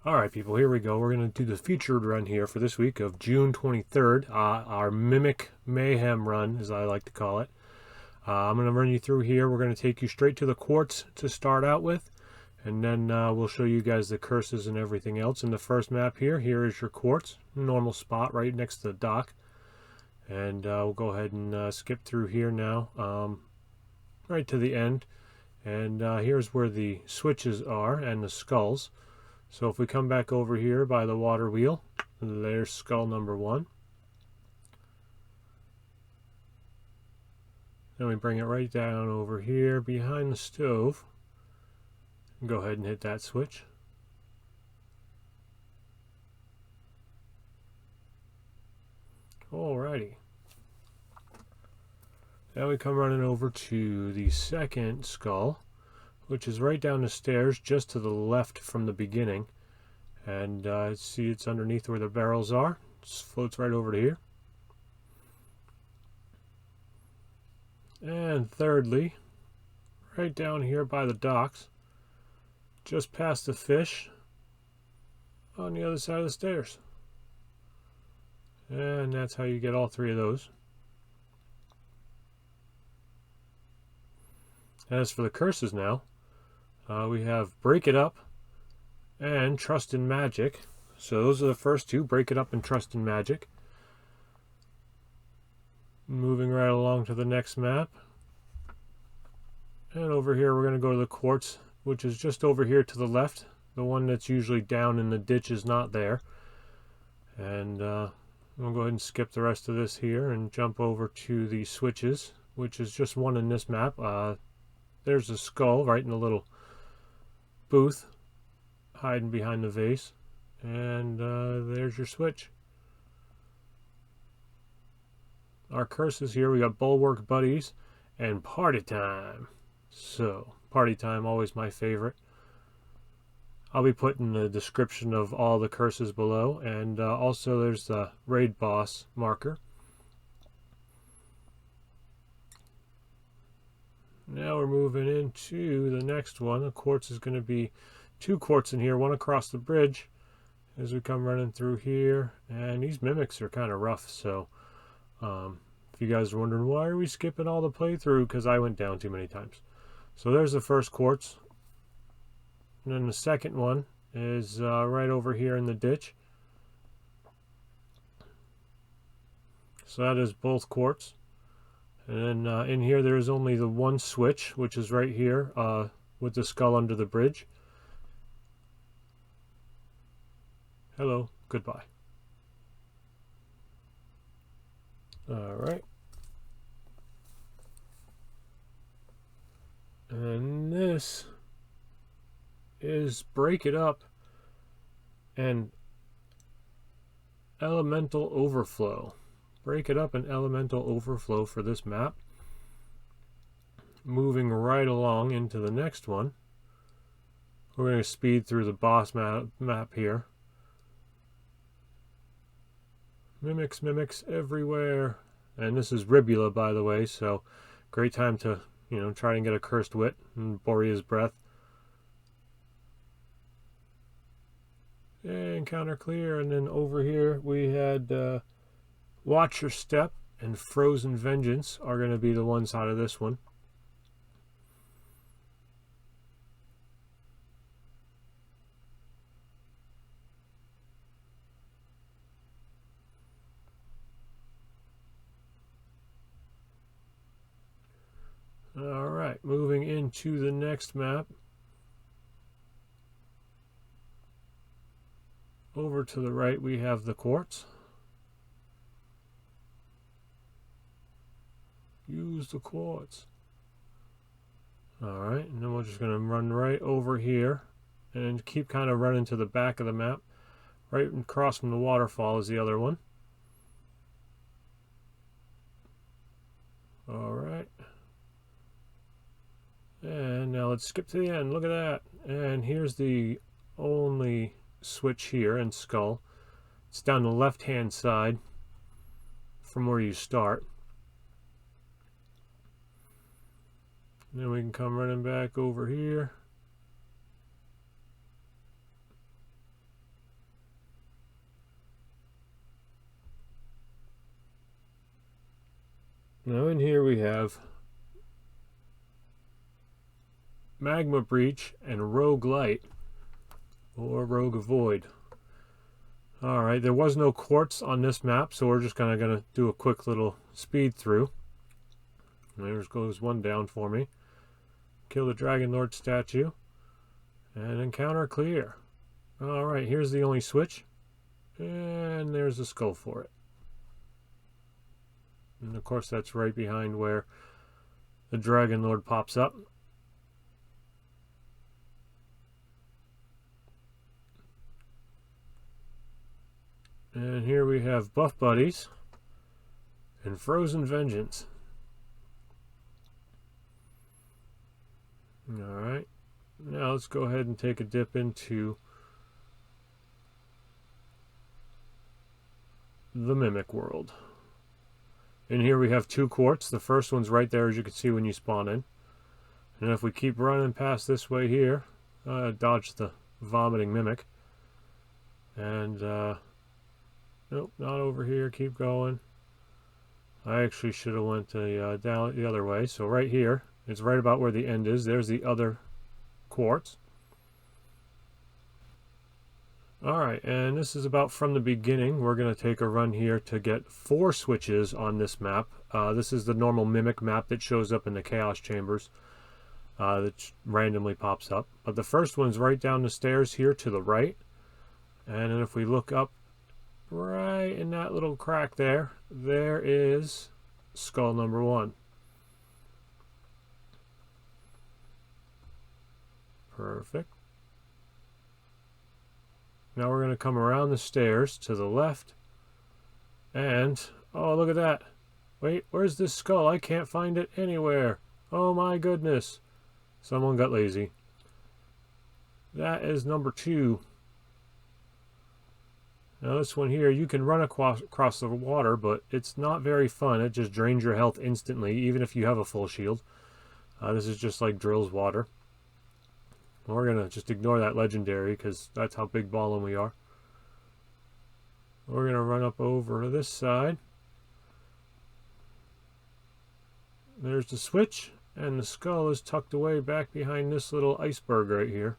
Alright people, here we go. We're going to do the featured run here for this week of June 23rd. Our Mimic Mayhem run, as I like to call it. I'm going to run you through here. We're going to take you straight to the Quartz to start out with. And then we'll show you guys the curses and everything else. In the first map here is your Quartz. Normal spot right next to the dock. And we'll go ahead and skip through here now. Right to the end. And here's where the switches are and the skulls. So if we come back over here by the water wheel, there's skull number 1. Then we bring it right down over here behind the stove. And go ahead and hit that switch. Alrighty. Now we come running over to the second skull, which is right down the stairs just to the left from the beginning. And see, it's underneath where the barrels are. It floats right over to here. And thirdly, right down here by the docks, just past the fish on the other side of the stairs. And that's how you get all 3 of those. As for the curses now, we have Break It Up and Trust in Magic. So those are the first 2, Break It Up and Trust in Magic. Moving right along to the next map. And over here we're going to go to the Quartz, which is just over here to the left. The one that's usually down in the ditch is not there. And we'll go ahead and skip the rest of this here and jump over to the switches, which is just one in this map. There's a skull right in the little booth, hiding behind the vase. And there's your switch. Our curses here, we got Bulwark Buddies and Party Time. So, Party Time, always my favorite. I'll be putting the description of all the curses below. And also there's the Raid Boss marker. Now we're moving into the next one. The Quartz is going to be 2 quartz in here, one across the bridge as we come running through here. And these mimics are kind of rough, so if you guys are wondering why are we skipping all the playthrough, because I went down too many times. So there's the first quartz. And then the second one is right over here in the ditch. So that is both quartz. And then in here there is only the one switch, which is right here with the skull under the bridge. Hello, goodbye. Alright. And this is Break It Up and Elemental Overflow. Break It Up and Elemental Overflow for this map. Moving right along into the next one. We're going to speed through the boss map here. Mimics everywhere. And this is Ribula, by the way, so great time to, try and get a Cursed Wit and Borea's Breath. And counter clear. And then over here we had Watch Your Step and Frozen Vengeance are going to be the ones out of this one. Alright, moving into the next map. Over to the right we have the Quartz. Use the Quartz. Alright, and then we're just going to run right over here and keep kind of running to the back of the map. Right across from the waterfall is the other one. Alright. And now let's skip to the end. Look at that. And here's the only switch here in skull. It's down the left hand side from where you start. And then we can come running back over here. Now in here we have Magma Breach and Rogue Light, or Rogue Avoid. Alright, there was no quartz on this map, so we're just kind of going to do a quick little speed through. There goes one down for me. Kill the Dragon Lord statue. And encounter clear. Alright, here's the only switch. And there's a skull for it. And of course that's right behind where the Dragon Lord pops up. And here we have Buff Buddies and Frozen Vengeance. Alright, now let's go ahead and take a dip into the Mimic world. In here we have 2 quartz. The first one's right there, as you can see when you spawn in. And if we keep running past this way here, dodge the vomiting Mimic. And, nope, not over here. Keep going. I actually should have went down the other way. So right here, it's right about where the end is. There's the other quartz. Alright, and this is about from the beginning. We're going to take a run here to get 4 switches on this map. This is the normal Mimic map that shows up in the Chaos Chambers that randomly pops up. But the first one's right down the stairs here to the right. And then if we look up right in that little crack there, there is skull number 1. Perfect. Now we're going to come around the stairs to the left. And, oh, look at that. Wait, where's this skull? I can't find it anywhere. Oh my goodness. Someone got lazy. That is number 2. Now this one here, you can run across the water, but it's not very fun. It just drains your health instantly, even if you have a full shield. This is just like Drill's water. We're going to just ignore that legendary because that's how big ballin' we are. We're going to run up over to this side. There's the switch, and the skull is tucked away back behind this little iceberg right here.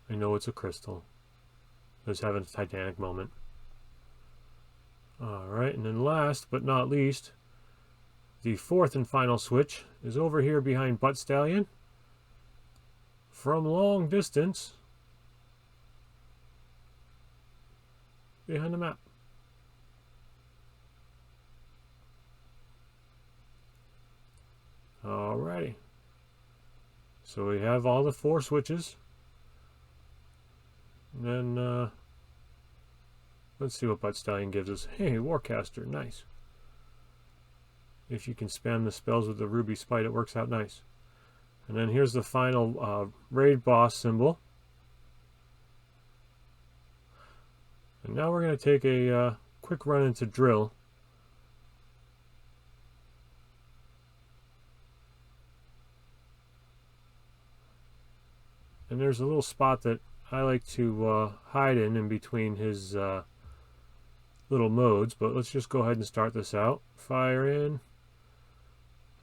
I know it's a crystal. It's having a Titanic moment. Alright, and then last but not least, the 4th and final switch is over here behind Butt Stallion. From long distance, behind the map. Alrighty. So we have all the 4 switches. And then, let's see what Butt Stallion gives us. Hey, Warcaster, nice. If you can spam the spells with the Ruby Spite, it works out nice. And then here's the final raid boss symbol. And now we're going to take a quick run into Drill. And there's a little spot that I like to hide in between his little modes. But let's just go ahead and start this out. Fire in.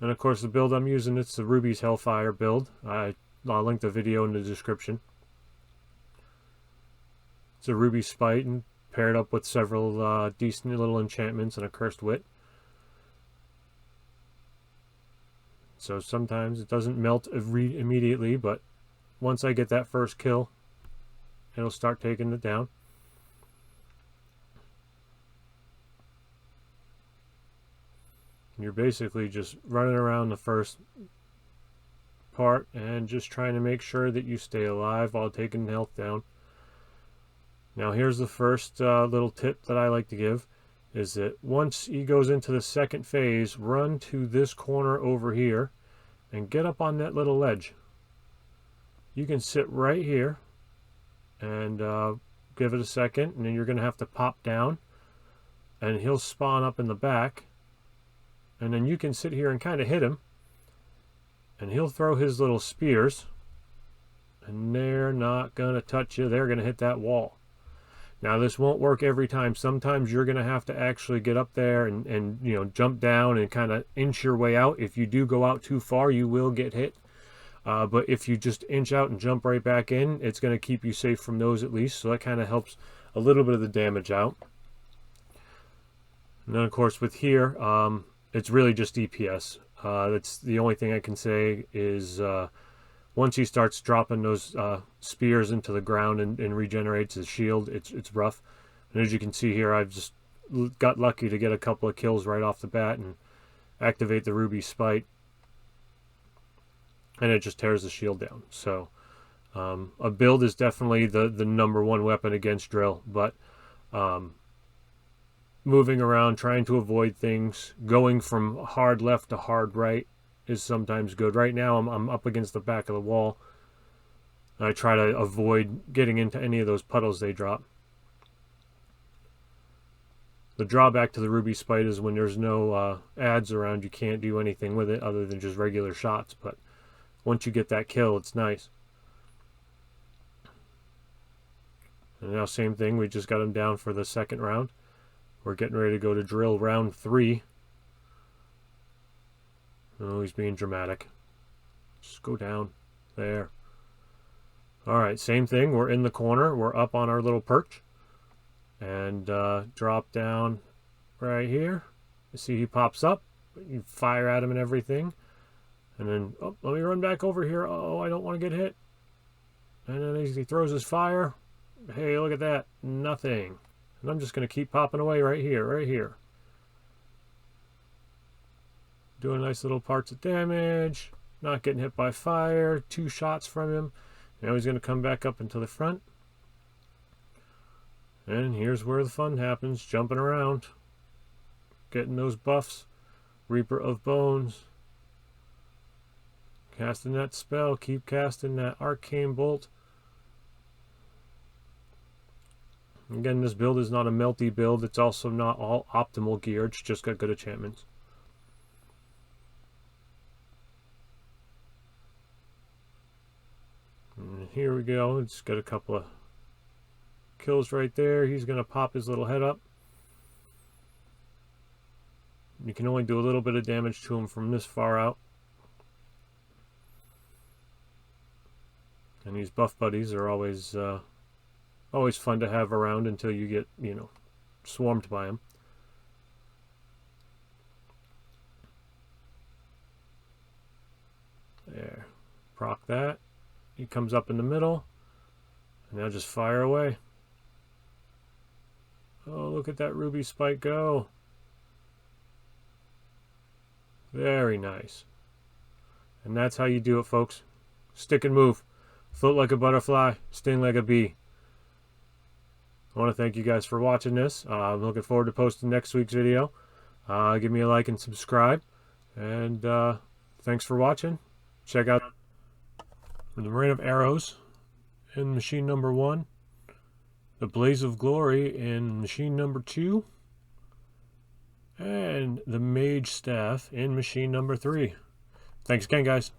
And of course the build I'm using, it's the Ruby's Hellfire build. I'll link the video in the description. It's a Ruby Spite and paired up with several decent little enchantments and a Cursed Wit. So sometimes it doesn't melt immediately, but once I get that first kill, it'll start taking it down. You're basically just running around the first part and just trying to make sure that you stay alive while taking health down. Now here's the first little tip that I like to give, is that once he goes into the second phase, run to this corner over here and get up on that little ledge. You can sit right here and give it a second, and then you're going to have to pop down and he'll spawn up in the back. And then you can sit here and kind of hit him. And he'll throw his little spears. And they're not going to touch you. They're going to hit that wall. Now this won't work every time. Sometimes you're going to have to actually get up there and you know, jump down and kind of inch your way out. If you do go out too far, you will get hit. But if you just inch out and jump right back in, it's going to keep you safe from those at least. So that kind of helps a little bit of the damage out. And then of course with here, it's really just DPS. That's the only thing I can say is once he starts dropping those spears into the ground and regenerates his shield, it's rough. And as you can see here, I've just got lucky to get a couple of kills right off the bat and activate the Ruby Spite. And it just tears the shield down. So a build is definitely the #1 weapon against drill. But moving around, trying to avoid things, going from hard left to hard right is sometimes good. Right now I'm up against the back of the wall. I try to avoid getting into any of those puddles they drop. The drawback to the Ruby Spite is when there's no ads around, you can't do anything with it other than just regular shots. But once you get that kill, it's nice. And now same thing, we just got him down for the second round. We're getting ready to go to drill round 3. Oh, he's being dramatic. Just go down. There. Alright, same thing. We're in the corner. We're up on our little perch. And drop down right here. You see he pops up. You fire at him and everything. And then, oh, let me run back over here. Oh, I don't want to get hit. And then he throws his fire. Hey, look at that. Nothing. And I'm just going to keep popping away right here, right here. Doing nice little parts of damage. Not getting hit by fire. 2 shots from him. Now he's going to come back up into the front. And here's where the fun happens. Jumping around. Getting those buffs. Reaper of Bones. Casting that spell. Keep casting that Arcane Bolt. Again, this build is not a melty build. It's also not all optimal gear. It's just got good enchantments. And here we go. It's got a couple of kills right there. He's going to pop his little head up. You can only do a little bit of damage to him from this far out. And these buff buddies are always fun to have around until you get, you know, swarmed by them. There. Proc that. He comes up in the middle. And now just fire away. Oh, look at that Ruby Spike go. Very nice. And that's how you do it, folks. Stick and move. Float like a butterfly. Sting like a bee. I want to thank you guys for watching this. I'm looking forward to posting next week's video. Give me a like and subscribe. And thanks for watching. Check out the Rain of Arrows in machine #1. The Blaze of Glory in machine #2. And the Mage Staff in machine #3. Thanks again, guys.